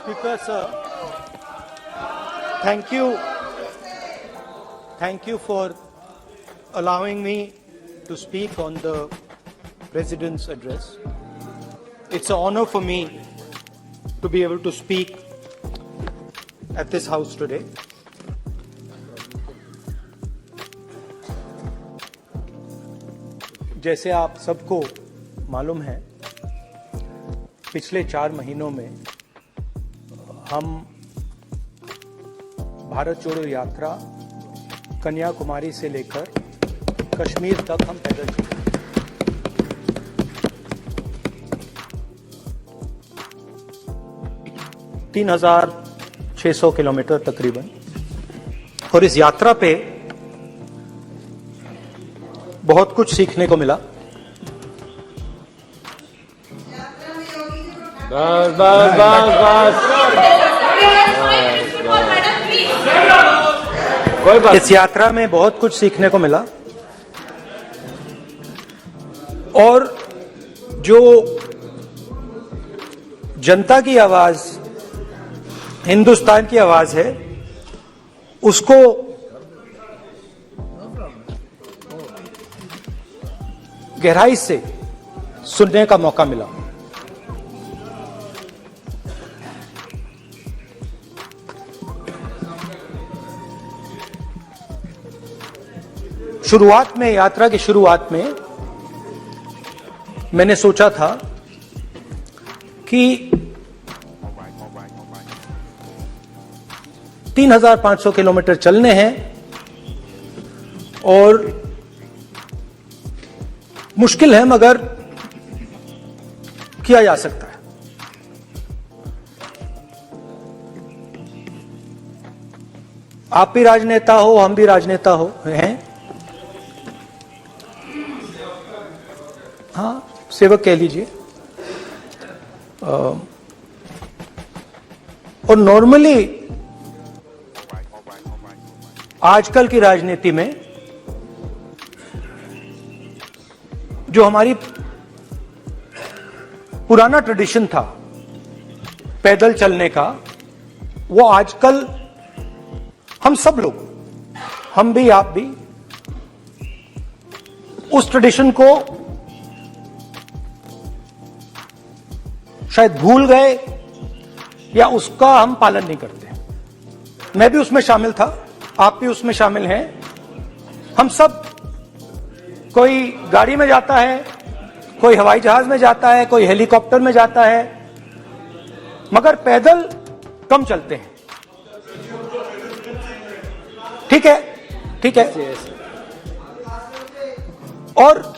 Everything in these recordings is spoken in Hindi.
Speaker, sir, thank you for allowing me to speak on the President's address. It's an honor for me to be able to speak at this House today. जैसे आप सबको मालूम है, पिछले 4 महीनों में हम भारत जोड़ो यात्रा कन्याकुमारी से लेकर कश्मीर तक हम पैदल चले। तीन 3,600 किलोमीटर तकरीबन। और इस यात्रा पे बहुत कुछ सीखने को मिला। बस बस बस बस कोई बात। इस यात्रा में बहुत कुछ सीखने को मिला और जो जनता की आवाज, हिंदुस्तान की आवाज है, उसको गहराई से सुनने का मौका मिला। शुरुआत में, यात्रा की शुरुआत में मैंने सोचा था कि 3,500 किलोमीटर चलने हैं और मुश्किल है मगर किया जा सकता है। आप भी राजनेता हो, हम भी राजनेता हो हैं, हाँ सेवक कह लीजिए। और नॉर्मली आजकल की राजनीति में जो हमारी पुराना ट्रेडिशन था पैदल चलने का, वो आजकल हम सब लोग, हम भी आप भी, उस ट्रेडिशन को शायद भूल गए या उसका हम पालन नहीं करते। मैं भी उसमें शामिल था, आप भी उसमें शामिल हैं। हम सब, कोई गाड़ी में जाता है, कोई हवाई जहाज में जाता है, कोई हेलीकॉप्टर में जाता है, मगर पैदल कम चलते हैं। ठीक है, ठीक है। और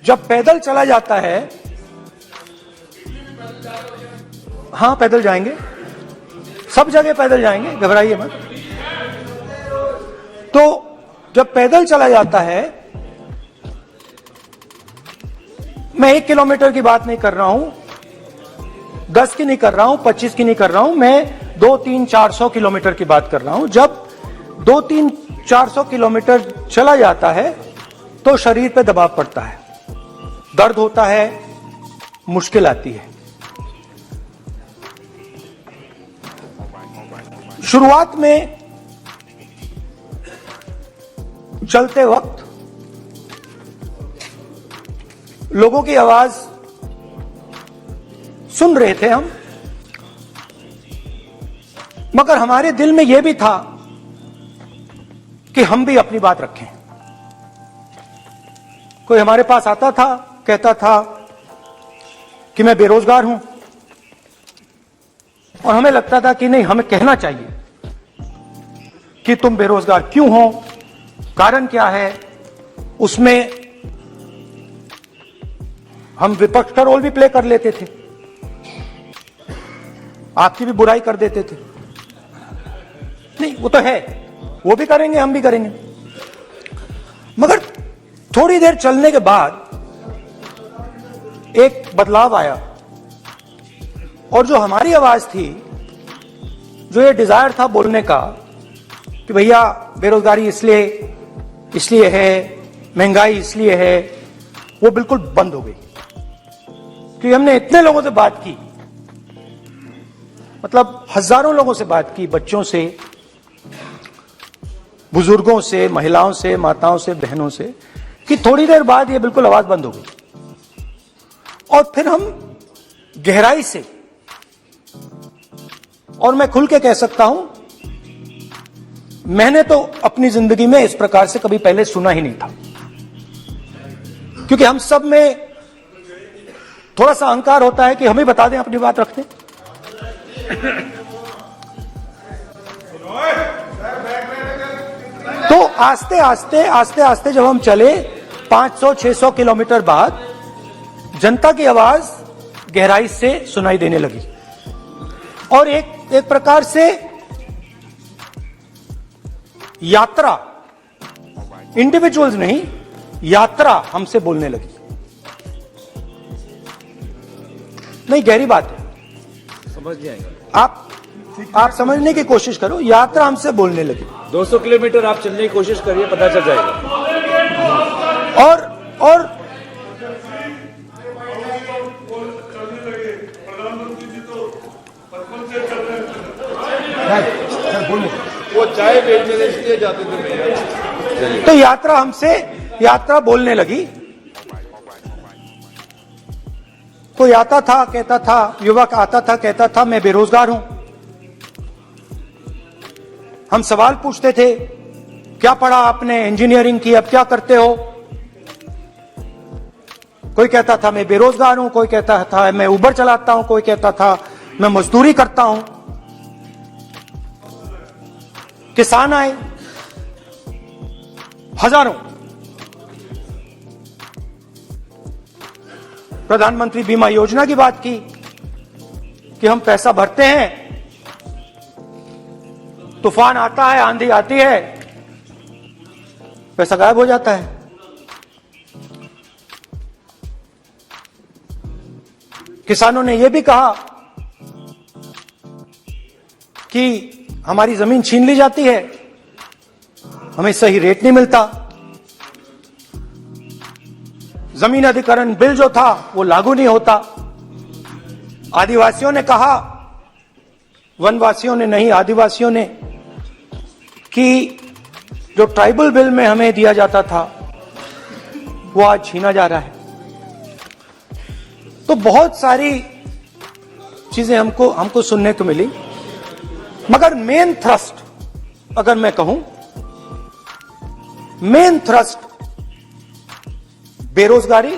जब पैदल चला जाता है, हाँ पैदल जाएंगे, सब जगह पैदल जाएंगे, घबराइए मत। तो जब पैदल चला जाता है, मैं 1 किलोमीटर की बात नहीं कर रहा हूं, 10 की नहीं कर रहा हूं, 25 की नहीं कर रहा हूं, मैं 2-3-400 किलोमीटर की बात कर रहा हूं। जब 2-3-400 किलोमीटर चला जाता है तो शरीर पे दबाव पड़ता है, दर्द होता है, मुश्किल आती है। शुरुआत में चलते वक्त लोगों की आवाज सुन रहे थे हम, मगर हमारे दिल में यह भी था कि हम भी अपनी बात रखें। कोई हमारे पास आता था, कहता था कि मैं बेरोजगार हूं, और हमें लगता था कि नहीं, हमें कहना चाहिए कि तुम बेरोजगार क्यों हो, कारण क्या है। उसमें हम विपक्ष का रोल भी प्ले कर लेते थे, आपकी भी बुराई कर देते थे। नहीं, वो तो है, वो भी करेंगे, हम भी करेंगे। मगर थोड़ी देर चलने के बाद एक बदलाव आया, और जो हमारी आवाज थी, जो ये डिजायर था बोलने का कि भैया बेरोजगारी इसलिए है, महंगाई इसलिए है, वो बिल्कुल बंद हो गई। कि हमने इतने लोगों से बात की, मतलब हजारों लोगों से बात की, बच्चों से, बुजुर्गों से, महिलाओं से, माताओं से, बहनों से, कि थोड़ी देर बाद ये बिल्कुल आवाज बंद हो गई। और फिर हम गहराई से, और मैं खुल के कह सकता हूं, मैंने तो अपनी जिंदगी में इस प्रकार से कभी पहले सुना ही नहीं था। क्योंकि हम सब में थोड़ा सा अहंकार होता है कि हम ही बता दें, अपनी बात रखते। तो आस्ते आस्ते आस्ते आस्ते जब हम चले 500-600 किलोमीटर बाद, जनता की आवाज गहराई से सुनाई देने लगी। और एक प्रकार से यात्रा, इंडिविजुअल्स नहीं, यात्रा हमसे बोलने लगी। नहीं, गहरी बात है, समझ नहीं आएगा। आप समझने की कोशिश करो। यात्रा हमसे बोलने लगी। 200 किलोमीटर आप चलने की कोशिश करिए, पता चल जाएगा। और वो चाय बेचने इसलिए जाते थे। तो यात्रा बोलने लगी। कोई आता था, कहता था, युवक आता था, कहता था मैं बेरोजगार हूं। हम सवाल पूछते थे, क्या पढ़ा आपने? इंजीनियरिंग की, अब क्या करते हो? कोई कहता था मैं बेरोजगार हूं, कोई कहता था मैं उबर चलाता हूं, कोई कहता था मैं मजदूरी करता हूं। किसान आए हजारों। प्रधानमंत्री बीमा योजना की बात की कि हम पैसा भरते हैं, तूफान आता है, आंधी आती है, पैसा गायब हो जाता है। किसानों ने यह भी कहा कि हमारी जमीन छीन ली जाती है, हमें सही रेट नहीं मिलता। जमीन अधिग्रहण बिल जो था वो लागू नहीं होता। आदिवासियों ने कहा, वनवासियों ने नहीं, आदिवासियों ने, कि जो ट्राइबल बिल में हमें दिया जाता था वो आज छीना जा रहा है। तो बहुत सारी चीजें हमको सुनने को मिली। मगर मेन थ्रस्ट, अगर मैं कहूं, मेन थ्रस्ट बेरोजगारी,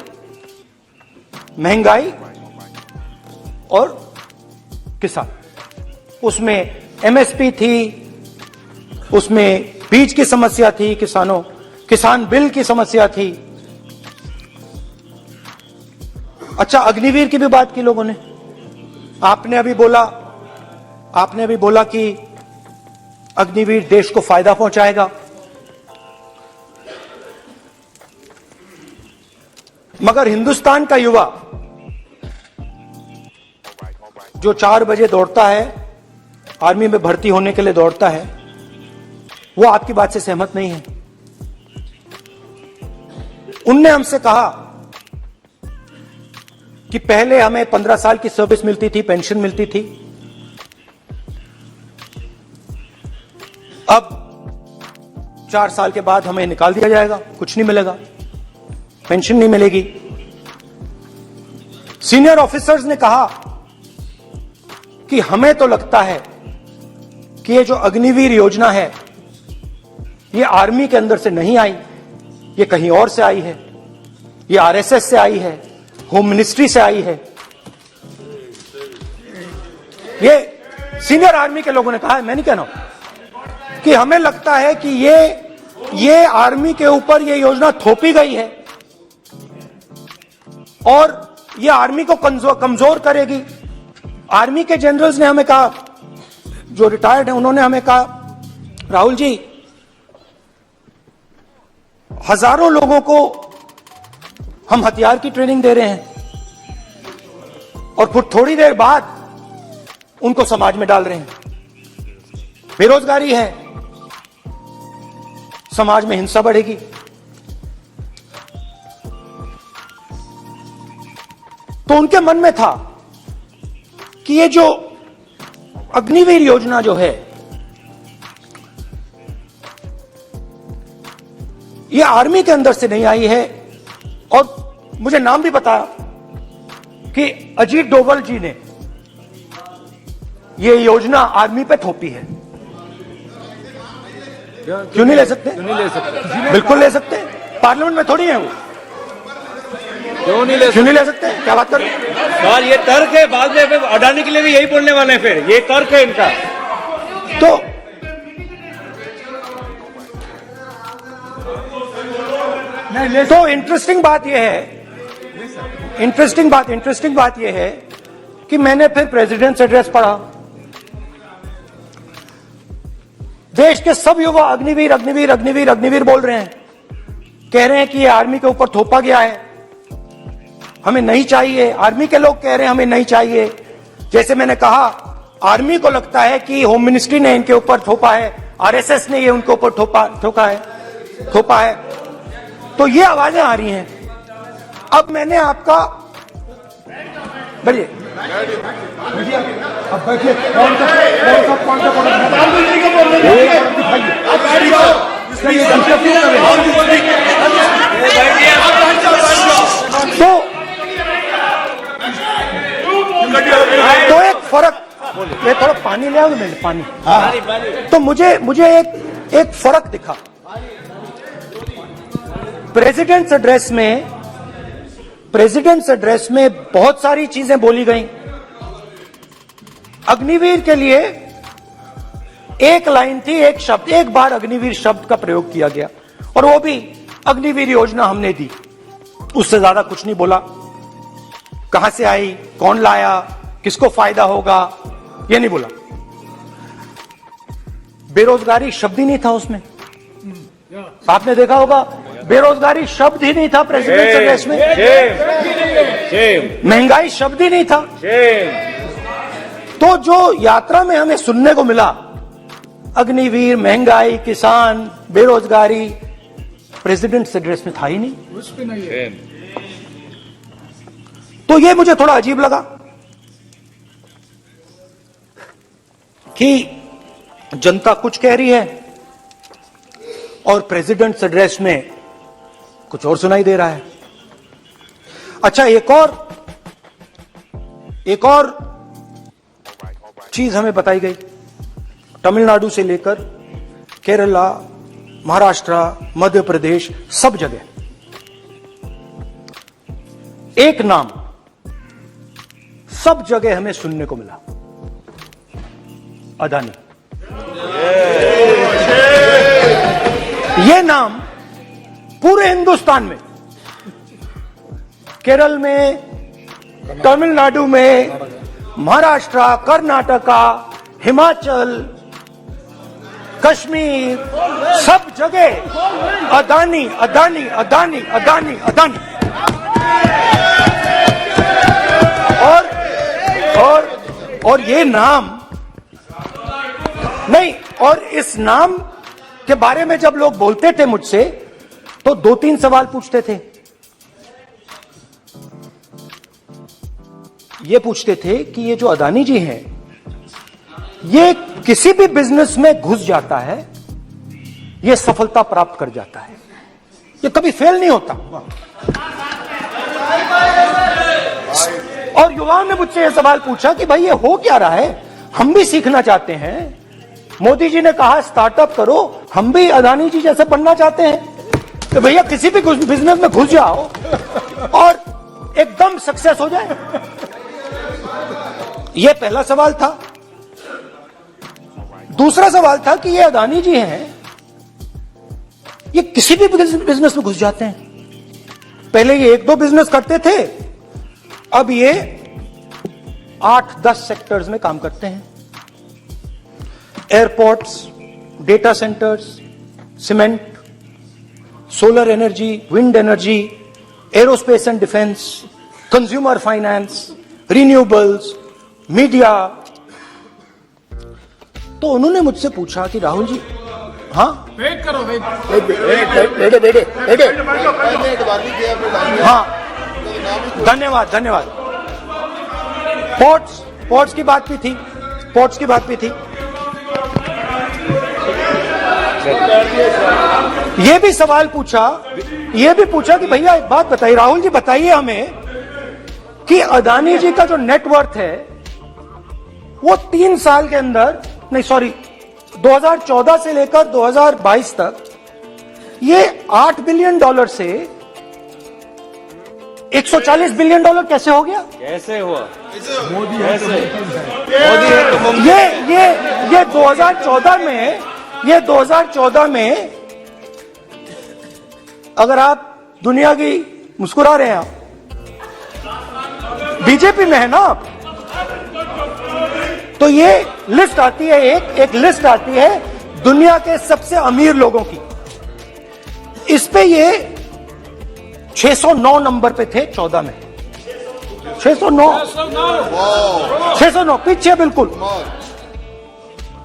महंगाई और किसान। उसमें एमएसपी थी, उसमें बीज की समस्या थी, किसान बिल की समस्या थी। अच्छा, अग्निवीर की भी बात की लोगों ने। आपने अभी बोला कि अग्निवीर देश को फायदा पहुंचाएगा। मगर हिंदुस्तान का युवा जो 4 बजे दौड़ता है, आर्मी में भर्ती होने के लिए दौड़ता है, वो आपकी बात से सहमत नहीं है। उनने हमसे कहा कि पहले हमें 15 साल की सर्विस मिलती थी, पेंशन मिलती थी, अब 4 साल के बाद हमें निकाल दिया जाएगा, कुछ नहीं मिलेगा, पेंशन नहीं मिलेगी। सीनियर ऑफिसर्स ने कहा कि हमें तो लगता है कि ये जो अग्निवीर योजना है ये आर्मी के अंदर से नहीं आई, ये कहीं और से आई है, ये आरएसएस से आई है, होम मिनिस्ट्री से आई है। ये सीनियर आर्मी के लोगों ने कहा है, मैं नहीं कह रहा हूं, कि हमें लगता है कि ये आर्मी के ऊपर ये योजना थोपी गई है और ये आर्मी को कमजोर करेगी। आर्मी के जनरल्स ने हमें कहा, जो रिटायर्ड है, उन्होंने हमें कहा, राहुल जी, हजारों लोगों को हम हथियार की ट्रेनिंग दे रहे हैं और फिर थोड़ी देर बाद उनको समाज में डाल रहे हैं। बेरोजगारी है, समाज में हिंसा बढ़ेगी। तो उनके मन में था कि ये जो अग्निवीर योजना जो है, ये आर्मी के अंदर से नहीं आई है। और मुझे नाम भी बताया कि अजीत डोभाल जी ने ये योजना आर्मी पे थोपी है। क्यों नहीं ले सकते? क्यों नहीं ले सकते? बिल्कुल ले सकते हैं, पार्लियामेंट में थोड़ी है वो। क्यों नहीं ले क्यों नहीं ले सकते? क्या बात कर रहे हैं? सवाल ये तर्क है, बाद में फिर अडानी के लिए भी यही बोलने वाले हैं, फिर ये तर्क है इनका। तो इंटरेस्टिंग बात यह है, इंटरेस्टिंग बात यह है कि मैंने फिर प्रेसिडेंट्स एड्रेस पढ़ा। देश के सब युवा अग्निवीर अग्निवीर अग्निवीर अग्निवीर बोल रहे हैं, कह रहे हैं कि ये आर्मी के ऊपर थोपा गया है, हमें नहीं चाहिए। आर्मी के लोग कह रहे हैं हमें नहीं चाहिए। जैसे मैंने कहा, आर्मी को लगता है कि होम मिनिस्ट्री ने इनके ऊपर थोपा है, आरएसएस ने ये उनके ऊपर थोपा है। तो ये आवाजें आ रही हैं। अब मैंने आपका बैठिए, अब बैठिए, कौन सा तो एक फर्क, ये थोड़ा पानी ले आओ मेरे पानी। तो मुझे एक फर्क दिखा प्रेसिडेंट्स एड्रेस में बहुत सारी चीजें बोली गई। अग्निवीर के लिए एक लाइन थी, एक शब्द, एक बार अग्निवीर शब्द का प्रयोग किया गया, और वो भी अग्निवीर योजना हमने दी, उससे ज्यादा कुछ नहीं बोला। कहां से आई, कौन लाया, किसको फायदा होगा, ये नहीं बोला। बेरोजगारी शब्द ही नहीं था उसमें। आपने देखा होगा, बेरोजगारी शब्द ही नहीं था प्रेसिडेंट एड्रेस में। महंगाई शब्द ही नहीं था। तो जो यात्रा में हमें सुनने को मिला, अग्निवीर, महंगाई, किसान, बेरोजगारी, प्रेसिडेंट एड्रेस में था ही नहीं। तो ये मुझे थोड़ा अजीब लगा कि जनता कुछ कह रही है और प्रेसिडेंट्स एड्रेस में कुछ और सुनाई दे रहा है। अच्छा, एक और चीज हमें बताई गई। तमिलनाडु से लेकर केरला, महाराष्ट्र, मध्य प्रदेश, सब जगह एक नाम सब जगह हमें सुनने को मिला, अदानी। ये नाम पूरे हिंदुस्तान में, केरल में, तमिलनाडु में, महाराष्ट्र, कर्नाटका, हिमाचल, कश्मीर, सब जगह अदानी अदानी अदानी अदानी अदानी। और ये नाम नहीं, और इस नाम के बारे में जब लोग बोलते थे मुझसे, तो 2-3 सवाल पूछते थे। ये पूछते थे कि ये जो अदानी जी हैं, ये किसी भी बिजनेस में घुस जाता है, ये सफलता प्राप्त कर जाता है, ये कभी फेल नहीं होता। और युवाओं ने मुझसे यह सवाल पूछा कि भाई ये हो क्या रहा है, हम भी सीखना चाहते हैं। मोदी जी ने कहा स्टार्टअप करो, हम भी अदानी जी जैसे बनना चाहते हैं। तो भैया किसी भी बिजनेस में घुस जाओ और एकदम सक्सेस हो जाए। यह पहला सवाल था। दूसरा सवाल था कि ये अदानी जी हैं, ये किसी भी बिजनेस में घुस जाते हैं। पहले ये 1-2 बिजनेस करते थे, अब ये 8-10 सेक्टर्स में काम करते हैं। Airports, data centres, cement, solar energy, wind energy, aerospace and defence, consumer finance, renewables, media. तो उन्होंने मुझसे पूछा कि राहुल जी, हाँ वेट करो, बेटे हाँ, धन्यवाद। पोर्ट्स की बात भी थी, पोर्ट्स की बात भी थी। ये भी सवाल पूछा, ये भी पूछा कि भैया एक बात बताइए, राहुल जी बताइए हमें कि अदानी जी का जो नेटवर्थ है वो 3 साल के अंदर, नहीं सॉरी 2014 से लेकर 2022 तक ये $8 बिलियन से $140 बिलियन कैसे हो गया? कैसे हुआ? मोदी कैसे? मोदी है तो मुमकिन। ये 2014 में अगर आप दुनिया की मुस्कुरा रहे हैं, आप बीजेपी में है ना आप, तो ये लिस्ट आती है, एक लिस्ट आती है दुनिया के सबसे अमीर लोगों की। इस पे ये 609 नंबर पे थे 14 में, 609 पीछे बिल्कुल।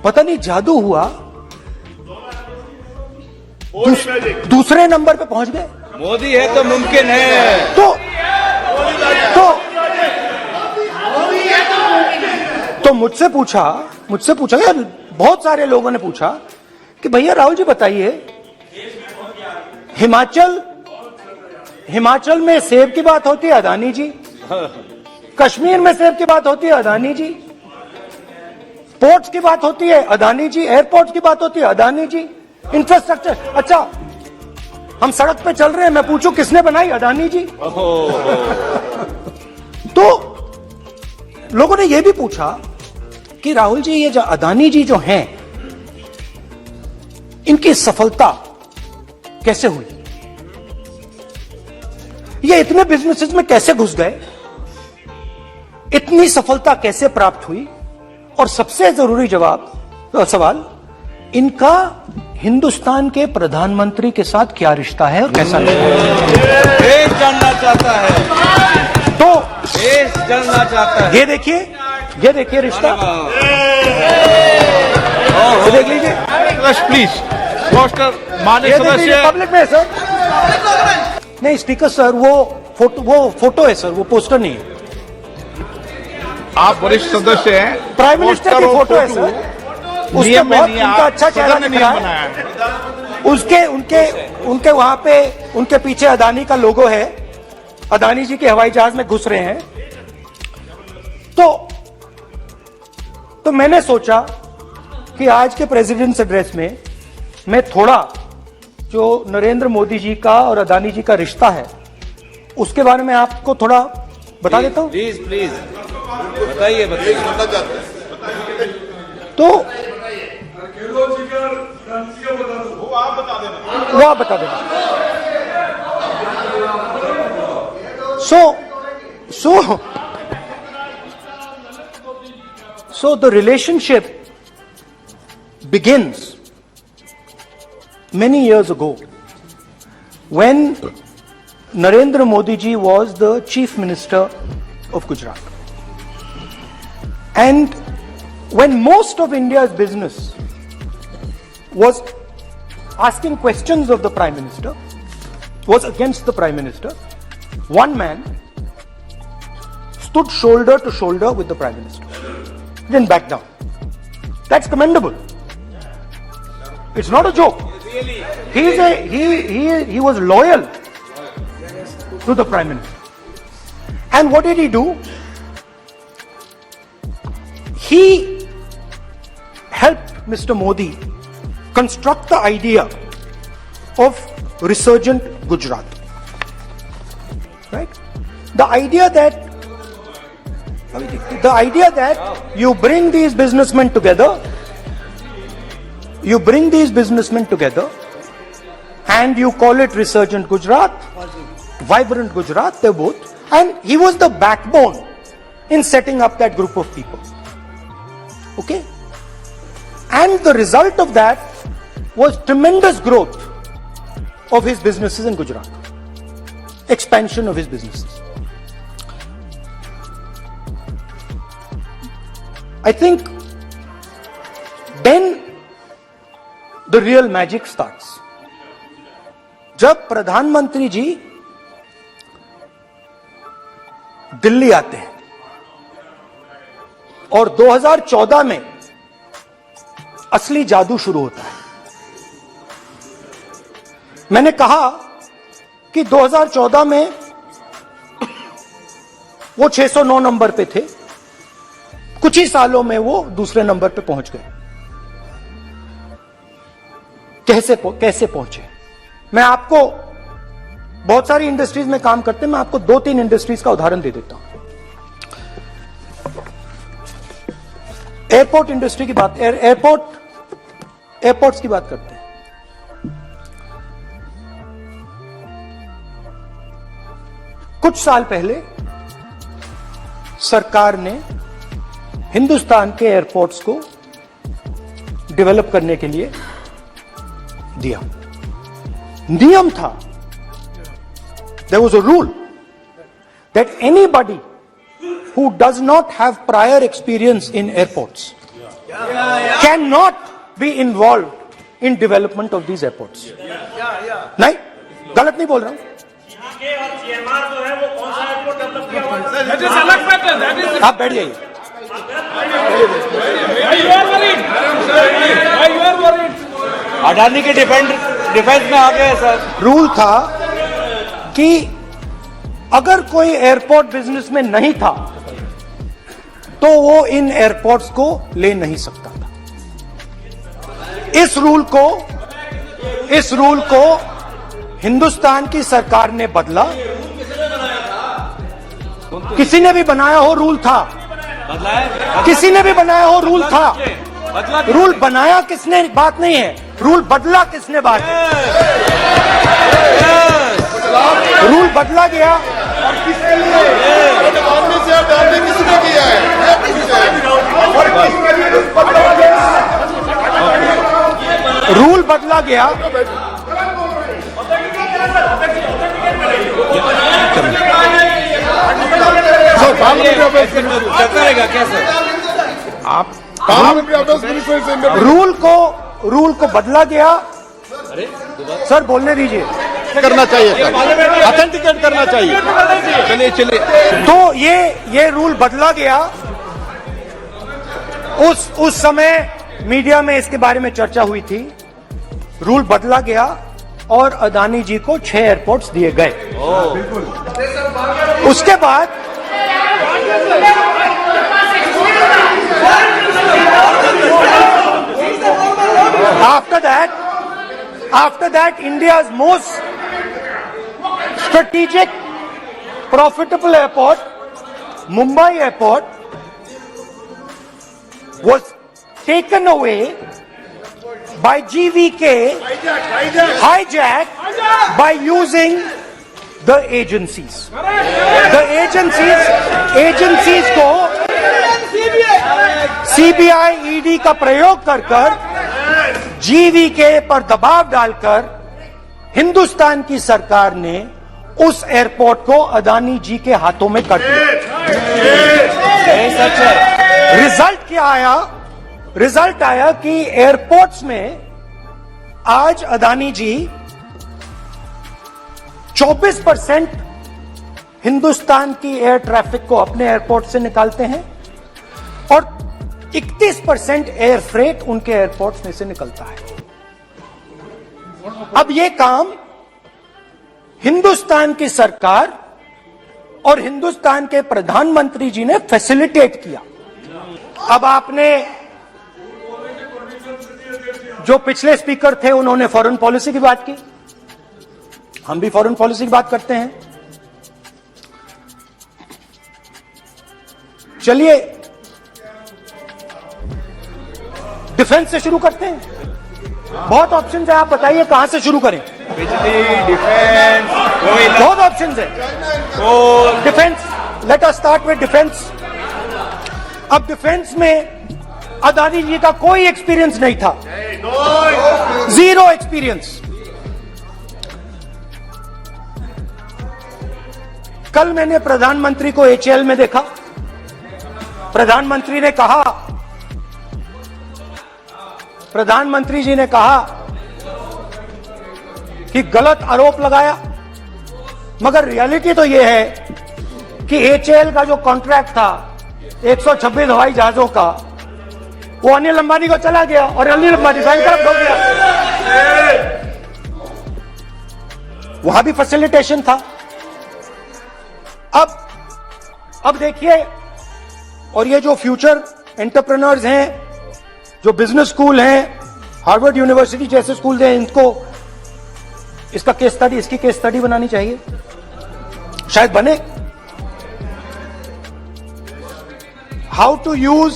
पता नहीं जादू हुआ, दूसरे नंबर पे पहुंच गए। मोदी है तो मुमकिन है। तो मुझसे पूछा यार, बहुत सारे लोगों ने पूछा कि भैया राहुल जी बताइए, हिमाचल में सेब की बात होती है अदानी जी, कश्मीर में सेब की बात होती है अदानी जी, पोर्ट्स की बात होती है अदानी जी, एयरपोर्ट्स की बात होती है अदानी जी, इंफ्रास्ट्रक्चर। अच्छा, हम सड़क पे चल रहे हैं, मैं पूछूं किसने बनाई? अदानी जी। तो लोगों ने यह भी पूछा कि राहुल जी ये जो अदानी जी जो हैं, इनकी सफलता कैसे हुई? ये इतने बिजनेसेस में कैसे घुस गए? इतनी सफलता कैसे प्राप्त हुई? और सबसे जरूरी सवाल, इनका हिंदुस्तान के प्रधानमंत्री के साथ क्या रिश्ता है और कैसा रिश्ता है? देश जानना चाहता है, तो देश जानना चाहता है। ये देखिए रिश्ता, ये देख लीजिए। प्लीज पोस्टर माननीय सदस्य। पब्लिक में है सर, नहीं स्पीकर सर, वो फोटो है सर, वो पोस्टर नहीं है। आप वरिष्ठ सदस्य हैं, प्राइम मिनिस्टर की फोटो है सर, उसके नियम में बहुत नहीं है, उनका अच्छा चेहरा सदन ने दिख रहा नियम है। बनाया है। उनके वहां पे उनके पीछे अदानी का लोगो है, अदानी जी के हवाई जहाज में घुस रहे हैं। तो मैंने सोचा कि आज के प्रेसिडेंट्स एड्रेस में मैं थोड़ा जो नरेंद्र मोदी जी का और अदानी जी का रिश्ता है उसके बारे में आपको थोड़ा बता देता हूं। प्लीज बताइए। तो वो आप बता देना। So the relationship begins many years ago when Narendra Modi ji was the Chief Minister of Gujarat. And when most of India's business was asking questions of the Prime Minister, was against the Prime Minister, one man stood shoulder to shoulder with the Prime Minister. Didn't back down. That's commendable. It's not a joke. He was loyal to the Prime Minister. And what did he do? He helped Mr. Modi construct the idea of resurgent Gujarat. Right? The idea that you bring these businessmen together, and you call it resurgent Gujarat, vibrant Gujarat, they're both. And he was the backbone in setting up that group of people. Okay? And the result of that was tremendous growth of his businesses in Gujarat. Expansion of his businesses. I think then the real magic starts. जब प्रधानमंत्री जी दिल्ली आते हैं और 2014 में असली जादू शुरू होता है। मैंने कहा कि 2014 में वो 609 नंबर पे थे, कुछ ही सालों में वो दूसरे नंबर पे पहुंच गए। कैसे पहुंचे? मैं आपको, बहुत सारी इंडस्ट्रीज में काम करते हैं, मैं आपको 2-3 इंडस्ट्रीज का उदाहरण दे देता हूं। एयरपोर्ट इंडस्ट्री की बात, एयरपोर्ट्स की बात करते हैं। कुछ साल पहले सरकार ने हिंदुस्तान के एयरपोर्ट्स को डेवलप करने के लिए दिया। नियम था, there was a rule that anybody who does not have prior experience in airports cannot be involved in development of these airports. नहीं, गलत नहीं बोल रहा हूं। आप बैठ जाइए। अडानी के डिफेंस में आ गए सर। रूल था कि अगर कोई एयरपोर्ट बिजनेस में नहीं था तो वो इन एयरपोर्ट्स को ले नहीं सकता था। इस रूल को हिंदुस्तान की सरकार ने बदला। किसी ने भी बनाया हो रूल था, किसी ने भी बनाया हो रूल था। रूल बनाया किसने बात नहीं है, रूल बदला किसने बात है। रूल बदला गया और किसके लिए? किसने किया है? रूल बदला गया। करेगा क्या सर? आप रूल को बदला गया। सर बोलने दीजिए। करना चाहिए, ऑथेंटिकेट करना चाहिए। चलिए तो ये रूल बदला गया। उस समय मीडिया में इसके बारे में चर्चा हुई थी। रूल बदला गया और अदानी जी को 6 एयरपोर्ट्स दिए गए। उसके बाद after that India's most strategic profitable airport, Mumbai Airport, was taken away by GVK, hijacked by using the agencies. The agencies को CBI, ED का प्रयोग कर GVK पर दबाव डालकर हिंदुस्तान की सरकार ने उस एयरपोर्ट को अदानी जी के हाथों में कर दिया। सच है। रिजल्ट आया कि एयरपोर्ट्स में आज अदानी जी 24% हिंदुस्तान की एयर ट्रैफिक को अपने एयरपोर्ट से निकालते हैं और 31% एयर फ्रेट उनके एयरपोर्ट्स में से निकलता है। अब यह काम हिंदुस्तान की सरकार और हिंदुस्तान के प्रधानमंत्री जी ने फैसिलिटेट किया। अब आपने, जो पिछले स्पीकर थे उन्होंने फॉरेन पॉलिसी की बात की, हम भी फॉरेन पॉलिसी की बात करते हैं। चलिए डिफेंस से शुरू करते हैं। बहुत ऑप्शन है, आप बताइए कहां से शुरू करें। बिजली, डिफेंस, बहुत ऑप्शन है। Defence, let us start with defence. अब डिफेंस में अदानी जी का कोई एक्सपीरियंस नहीं था, 0 एक्सपीरियंस। कल मैंने प्रधानमंत्री को HAL में देखा। प्रधानमंत्री जी ने कहा कि गलत आरोप लगाया, मगर रियलिटी तो यह है कि HAL का जो कॉन्ट्रैक्ट था 126 हवाई जहाजों का, वो अनिल अंबानी को चला गया और अनिल अंबानी बैंकरप्ट हो गया। वहां भी फैसिलिटेशन था। अब देखिए, और ये जो फ्यूचर एंटरप्रेन्योर्स हैं, जो बिजनेस स्कूल हैं, हार्वर्ड यूनिवर्सिटी जैसे स्कूल हैं, इनको इसका केस स्टडी, इसकी केस स्टडी बनानी चाहिए, शायद बने। How to use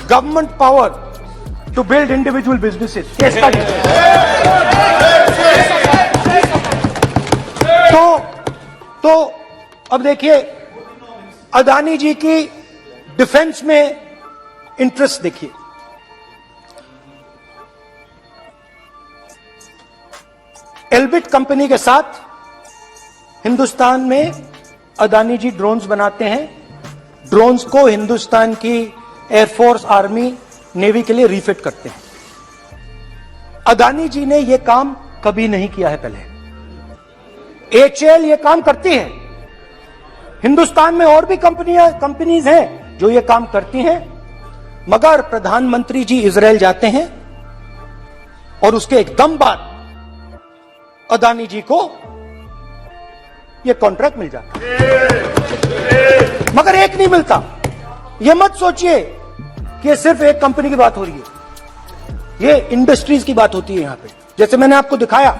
government power to build individual businesses, case study. तो अब देखिए, अदानी जी की डिफेंस में इंटरेस्ट देखिए। एल्बिट कंपनी के साथ हिंदुस्तान में अदानी जी ड्रोन्स बनाते हैं। ड्रोन्स को हिंदुस्तान की एयरफोर्स, आर्मी, नेवी के लिए रिफिट करते हैं। अदानी जी ने यह काम कभी नहीं किया है पहले। एचएएल ये काम करती है। हिंदुस्तान में और भी कंपनीज हैं जो ये काम करती हैं, मगर प्रधानमंत्री जी इजराइल जाते हैं और उसके एकदम बाद अदानी जी को ये कॉन्ट्रैक्ट मिल जाता है, मगर एक नहीं मिलता। ये मत सोचिए कि सिर्फ एक कंपनी की बात हो रही है, ये इंडस्ट्रीज की बात होती है यहां पे। जैसे मैंने आपको दिखाया,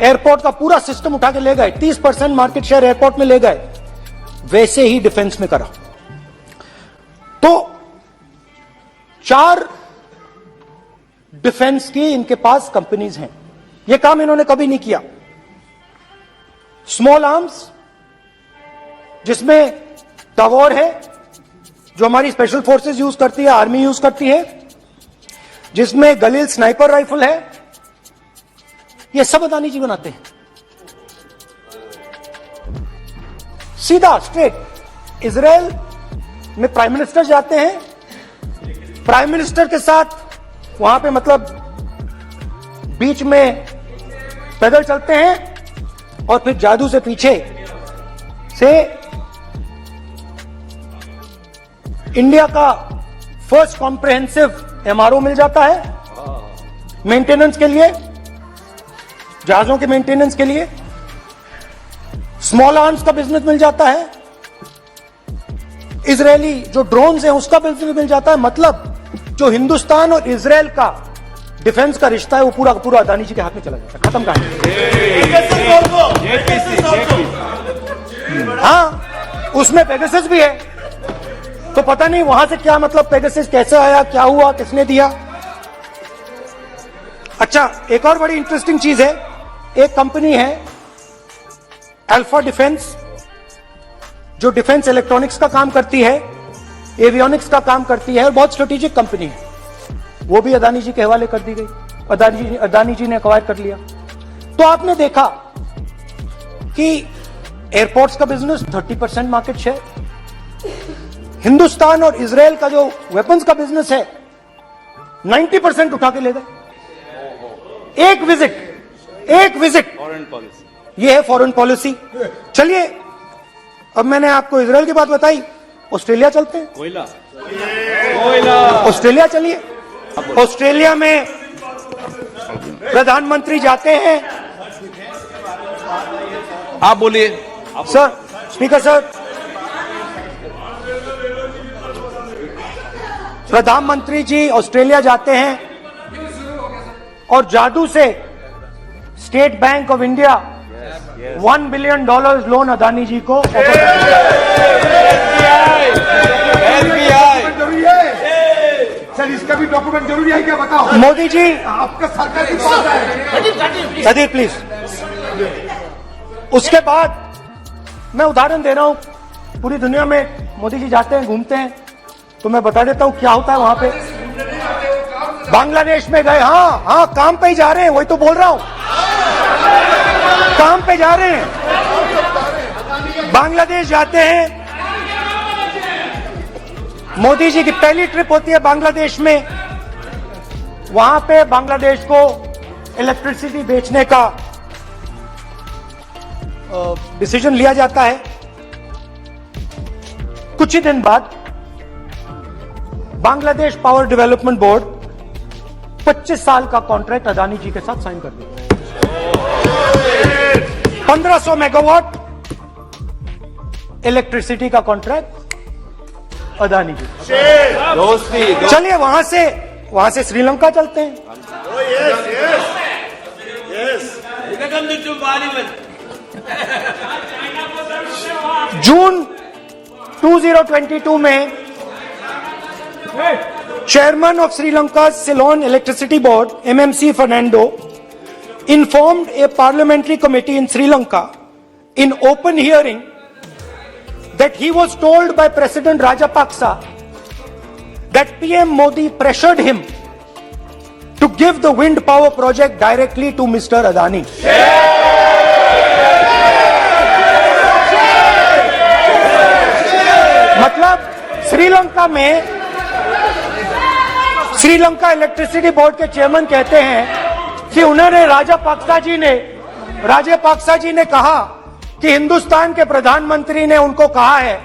एयरपोर्ट का पूरा सिस्टम उठा के ले गए, 30% मार्केट शेयर एयरपोर्ट में ले गए, वैसे ही डिफेंस में करा। तो 4 डिफेंस की इनके पास कंपनीज हैं। यह काम इन्होंने कभी नहीं किया। स्मॉल आर्म्स, जिसमें टवॉर है जो हमारी स्पेशल फोर्सेस यूज करती है, आर्मी यूज करती है, जिसमें गलील स्नाइपर राइफल है, ये सब अदानी जी बनाते हैं। सीधा स्ट्रेट इजराइल में प्राइम मिनिस्टर जाते हैं, प्राइम मिनिस्टर के साथ वहां पे मतलब बीच में पैदल चलते हैं और फिर जादू से पीछे से इंडिया का फर्स्ट कॉम्प्रिहेंसिव एमआरओ मिल जाता है मेंटेनेंस के लिए, जहाजों के मेंटेनेंस के लिए। स्मॉल आर्म्स का बिजनेस मिल जाता है, इजरायली जो ड्रोन्स हैं उसका बिजनेस मिल जाता है। मतलब जो हिंदुस्तान और इजराइल का डिफेंस का रिश्ता है वो पूरा पूरा अदानी जी के हाथ में चला जाता है, खत्म कहानी। हाँ, उसमें पेगासस भी है, तो पता नहीं वहां से क्या मतलब पेगासस कैसे आया, क्या हुआ, किसने दिया। अच्छा, एक और बड़ी इंटरेस्टिंग चीज है, एक कंपनी है अल्फा डिफेंस, जो डिफेंस इलेक्ट्रॉनिक्स का काम करती है, एवियोनिक्स का काम करती है, और बहुत स्ट्रेटेजिक कंपनी है। वो भी अदानी जी के हवाले कर दी गई, अदानी जी ने एक्वायर कर लिया। तो आपने देखा कि एयरपोर्ट्स का बिजनेस 30% मार्केट शेयर, हिंदुस्तान और इजराइल का जो वेपन्स का बिजनेस है 90% उठा के ले गए। एक विजिट फॉरेन पॉलिसी, ये है फॉरेन पॉलिसी। चलिए, अब मैंने आपको इजराइल की बात बताई, ऑस्ट्रेलिया चलते हैं। कोयला ऑस्ट्रेलिया चलिए। ऑस्ट्रेलिया में प्रधानमंत्री जाते हैं। आप बोलिए सर, स्पीकर सर, प्रधानमंत्री जी ऑस्ट्रेलिया जाते हैं और जादू से State Bank of India $1 billion loan Adani ji को सर, इसका भी डॉक्यूमेंट जरूरी है क्या, बताओ। मोदी जी, आपका सरकार की पास है। Sadyr please. उसके बाद मैं उदाहरण दे रहा हूं, पूरी दुनिया में मोदी जी जाते हैं, घूमते हैं, तो मैं बता देता हूं क्या होता है वहां पे। बांग्लादेश में गए, हाँ, काम पे ही जा रहे हैं, वही तो बोल रहा हूं, काम पे जा रहे हैं। बांग्लादेश जाते हैं, मोदी जी की पहली ट्रिप होती है बांग्लादेश में। वहां पे बांग्लादेश को इलेक्ट्रिसिटी बेचने का डिसीजन लिया जाता है। कुछ ही दिन बाद बांग्लादेश पावर डेवलपमेंट बोर्ड 25 साल का कॉन्ट्रैक्ट अदानी जी के साथ साइन कर दिया। 1500 मेगावाट इलेक्ट्रिसिटी का कॉन्ट्रैक्ट अदानी जी। दोस्ती चलिए वहां से श्रीलंका चलते हैं। जून 2022 में chairman of Sri Lanka Ceylon electricity board MMC Fernando informed a parliamentary committee in Sri Lanka in open hearing that he was told by President Rajapaksa that PM Modi pressured him to give the wind power project directly to Mr. Adani. मतलब श्रीलंका इलेक्ट्रिसिटी बोर्ड के चेयरमैन कहते हैं कि उन्होंने राजापाक्सा जी ने कहा कि हिंदुस्तान के प्रधानमंत्री ने उनको कहा है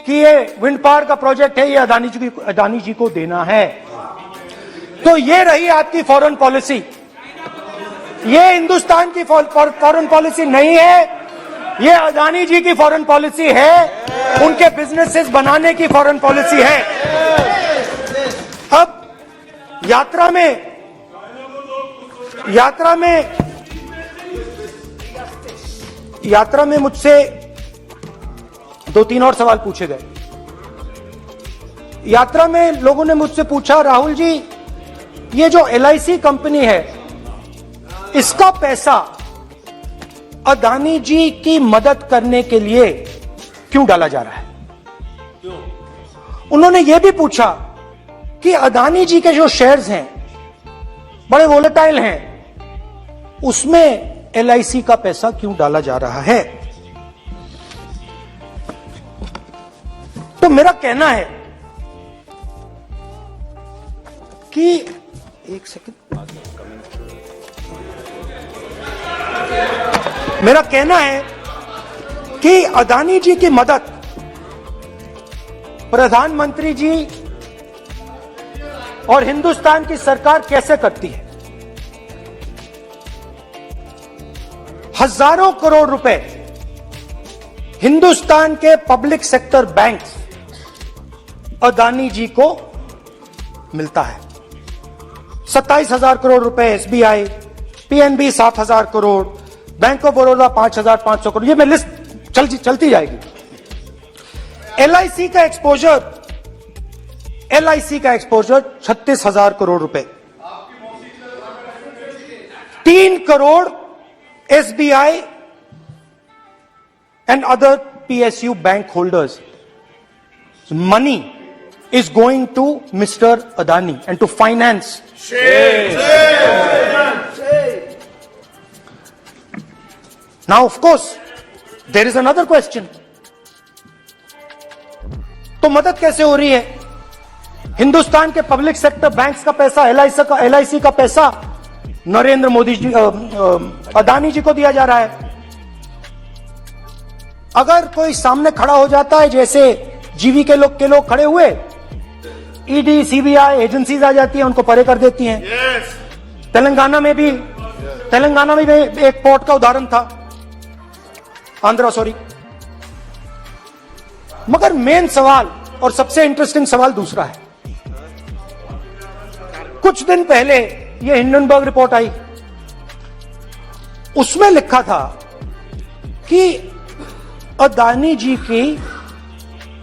कि ये विंड पावर का प्रोजेक्ट है, ये अदानी जी को देना है। तो ये रही आपकी फॉरेन पॉलिसी। ये हिंदुस्तान की फॉरेन पॉलिसी नहीं है, ये अदानी जी की फॉरेन पॉलिसी है, उनके बिजनेसेस बनाने की फॉरेन पॉलिसी है। अब यात्रा में मुझसे 2-3 और सवाल पूछे गए। यात्रा में लोगों ने मुझसे पूछा, राहुल जी ये जो LIC कंपनी है इसका पैसा अदानी जी की मदद करने के लिए क्यों डाला जा रहा है? उन्होंने यह भी पूछा कि अदानी जी के जो शेयर्स हैं बड़े वोलेटाइल हैं, उसमें LIC का पैसा क्यों डाला जा रहा है? तो मेरा कहना है कि एक सेकंड, मेरा कहना है कि अदानी जी की मदद प्रधानमंत्री जी और हिंदुस्तान की सरकार कैसे करती है? हजारों करोड़ रुपए हिंदुस्तान के public sector banks Adani ji को मिलता है। 27,000 करोड़ रुपए SBI, PNB 7,000 crore, bank of Baroda 5,500 crore, ये मैं लिस्ट चलती जाएगी। LIC का एक्सपोजर 36,000 करोड़ रुपए, 3 crore SBI and other PSU bank holders. Money is going to Mr. Adani and to finance. Now, of course, there is another question. तो मदद कैसे हो रही है? हिंदुस्तान के पब्लिक सेक्टर बैंक्स का पैसा, LIC का पैसा नरेंद्र मोदी जी, अदानी जी को दिया जा रहा है। अगर कोई सामने खड़ा हो जाता है, जैसे जीवी के लोग खड़े हुए, ED, CBI एजेंसीज आ जाती है, उनको परे कर देती हैं। तेलंगाना में भी एक पोर्ट का उदाहरण था, मगर मेन सवाल और सबसे इंटरेस्टिंग सवाल दूसरा है। कुछ दिन पहले ये हिंडनबर्ग रिपोर्ट आई, उसमें लिखा था कि अदानी जी की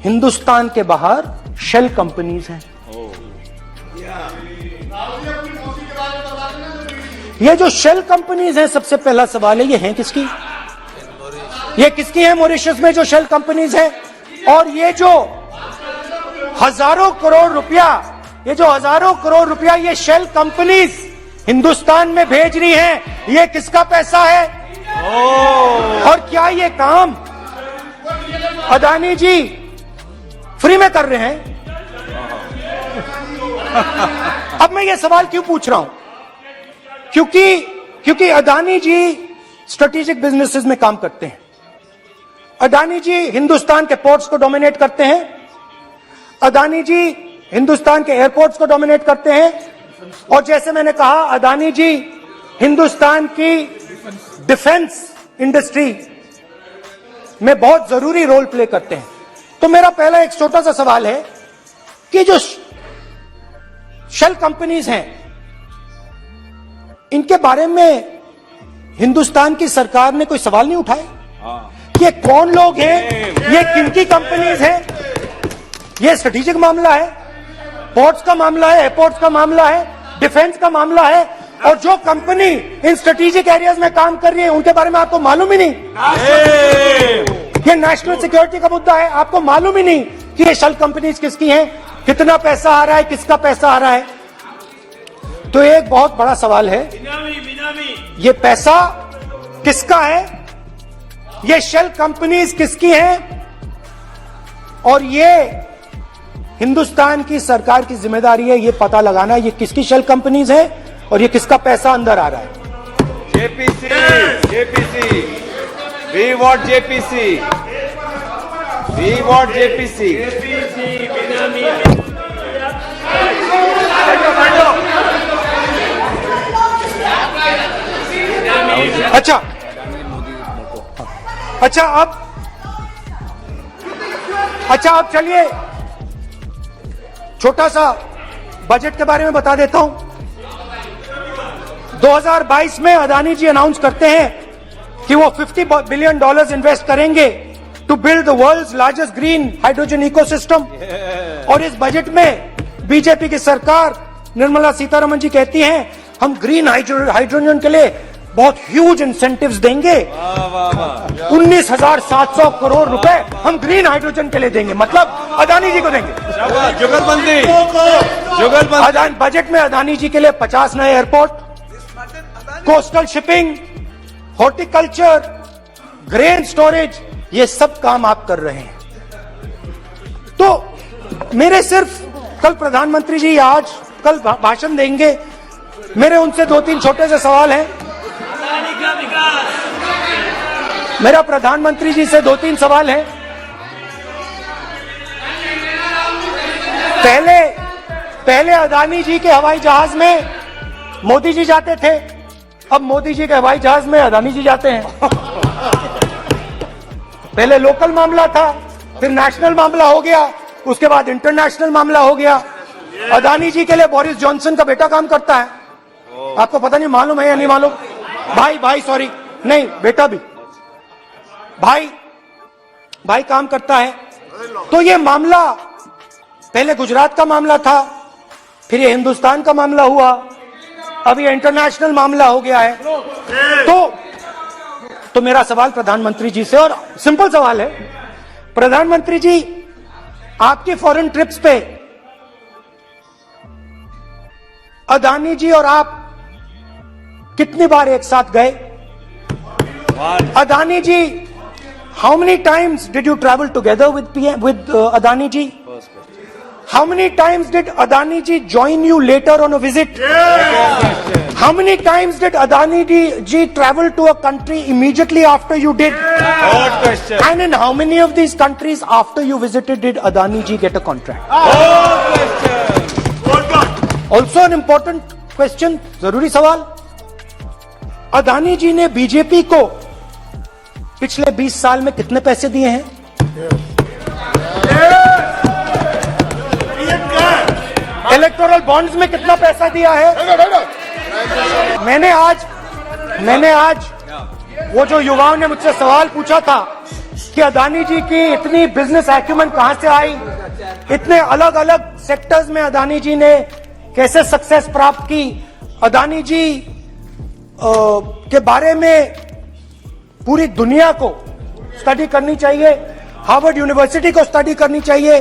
हिंदुस्तान के बाहर शेल कंपनीज हैं। ये जो शेल कंपनीज हैं, सबसे पहला सवाल है, ये हैं किसकी? ये किसकी है मॉरिशस में जो शेल कंपनीज हैं? और ये जो हजारों करोड़ रुपया ये शेल कंपनीज हिंदुस्तान में भेज रही हैं, ये किसका पैसा है? और क्या ये काम अदानी जी फ्री में कर रहे हैं? अब मैं ये सवाल क्यों पूछ रहा हूं? क्योंकि अदानी जी स्ट्रेटेजिक बिजनेसेस में काम करते हैं। अदानी जी हिंदुस्तान के पोर्ट्स को डोमिनेट करते हैं, अदानी जी हिंदुस्तान के एयरपोर्ट्स को डोमिनेट करते हैं, और जैसे मैंने कहा अदानी जी हिंदुस्तान की डिफेंस इंडस्ट्री में बहुत जरूरी रोल प्ले करते हैं। तो मेरा पहला एक छोटा सा सवाल है कि जो शेल कंपनीज हैं, इनके बारे में हिंदुस्तान की सरकार ने कोई सवाल नहीं उठाए? ये कौन लोग हैं, ये किनकी कंपनीज हैं? ये स्ट्रेटेजिक मामला है, पोर्ट्स का मामला है, एयरपोर्ट्स का मामला है, डिफेंस का मामला है, और जो कंपनी इन स्ट्रेटेजिक एरियाज में काम कर रही है उनके बारे में आपको मालूम ही नहीं। ये नेशनल सिक्योरिटी का मुद्दा है, आपको मालूम ही नहीं कि ये शेल कंपनीज किसकी हैं, कितना पैसा आ रहा है, किसका पैसा आ रहा है। तो एक बहुत बड़ा सवाल है, ये पैसा किसका है, ये शेल कंपनीज किसकी हैं, और ये हिंदुस्तान की सरकार की जिम्मेदारी है ये पता लगाना ये किसकी शेल कंपनीज है और ये किसका पैसा अंदर आ रहा है। JPC, JPC, we want JPC, we want JPC. अच्छा अब चलिए छोटा सा बजट के बारे में बता देता हूं। 2022 में अदानी जी अनाउंस करते हैं कि वो $50 बिलियन इन्वेस्ट करेंगे to build the world's largest green hydrogen ecosystem. और इस बजट में बीजेपी की सरकार निर्मला सीतारमण जी कहती हैं हम ग्रीन हाइड्रोजन के लिए बहुत ह्यूज इंसेंटिव्स देंगे, 19,700 करोड़ रुपए हम ग्रीन हाइड्रोजन के लिए देंगे, मतलब अदानी जी को देंगे। जुगलबंदी बजट में अदानी जी के लिए 50 नए airport, coastal shipping, horticulture, grain storage, ये सब काम आप कर रहे हैं। तो मेरे सिर्फ कल प्रधानमंत्री जी आज कल भाषण देंगे, मेरे उनसे 2-3 छोटे से सवाल हैं। मेरा प्रधानमंत्री जी से 2-3 सवाल हैं। पहले अदानी जी के हवाई जहाज में मोदी जी जाते थे, अब मोदी जी के हवाई जहाज में अदानी जी जाते हैं। पहले लोकल मामला था, फिर नेशनल मामला हो गया, उसके बाद इंटरनेशनल मामला हो गया। अदानी जी के लिए बोरिस जॉनसन का बेटा काम करता है, आपको पता नहीं मालूम है या नहीं मालूम? भाई सॉरी, नहीं बेटा भी, भाई काम करता है। तो ये मामला पहले गुजरात का मामला था, फिर ये हिंदुस्तान का मामला हुआ, अब ये इंटरनेशनल मामला हो गया है। तो मेरा सवाल प्रधानमंत्री जी से, और सिंपल सवाल है, प्रधानमंत्री जी आपकी फॉरेन ट्रिप्स पे अदानी जी और आप कितनी बार एक साथ गए? Adani ji, how many times did you travel together with Adani ji? How many times did Adani ji join you later on a visit? How many times did Adani ji travel to a country immediately after you did? Good question. And in how many of these countries after you visited did Adani ji get a contract? Good question. Also an important question, जरूरी सवाल, अदानी जी ने बीजेपी को पिछले 20 साल में कितने पैसे दिए हैं? इलेक्टोरल बॉन्ड्स में कितना पैसा दिया है? मैंने आज वो जो युवाओं ने मुझसे सवाल पूछा था कि अदानी जी की इतनी बिजनेस एक्यूमेंट कहां से आई, इतने अलग अलग सेक्टर्स में अदानी जी ने कैसे सक्सेस प्राप्त की, अदानी जी के बारे में पूरी दुनिया को स्टडी करनी चाहिए, हार्वर्ड यूनिवर्सिटी को स्टडी करनी चाहिए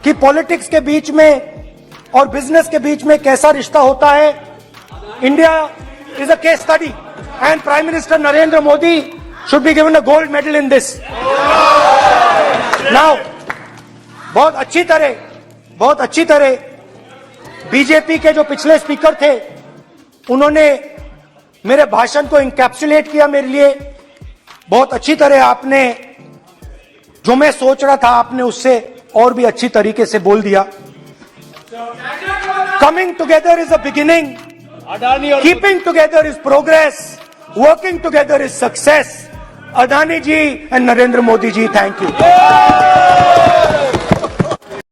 कि पॉलिटिक्स के बीच में और बिजनेस के बीच में कैसा रिश्ता होता है। India is a case study and prime minister Narendra Modi should be given a gold medal in this. Now बहुत अच्छी तरह बीजेपी के जो पिछले स्पीकर थे उन्होंने मेरे भाषण को इंकैप्सुलेट किया मेरे लिए बहुत अच्छी तरह। आपने जो मैं सोच रहा था आपने उससे और भी अच्छी तरीके से बोल दिया। Coming together is a beginning, Adani और keeping together is progress, working together is success. Adani ji and Narendra Modi ji, thank you.